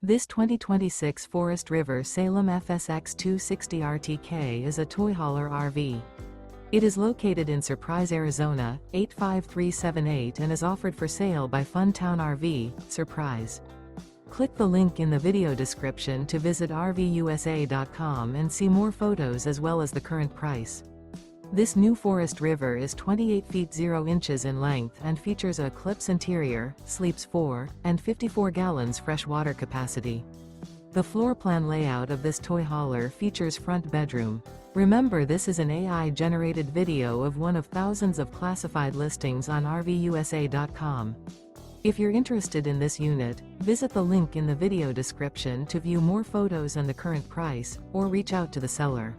This 2026 Forest River Salem FSX 260 RTK is a toy hauler RV. It is located in Surprise, Arizona, 85378 and is offered for sale by Funtown RV, Surprise. Click the link in the video description to visit RVUSA.com and see more photos as well as the current price. This new Forest River is 28 feet 0 inches in length and features a ECLIPSE interior, sleeps 4, and 54 gallons fresh water capacity. The floor plan layout of this toy hauler features front bedroom. Remember, this is an AI-generated video of one of thousands of classified listings on RVUSA.com. If you're interested in this unit, visit the link in the video description to view more photos and the current price, or reach out to the seller.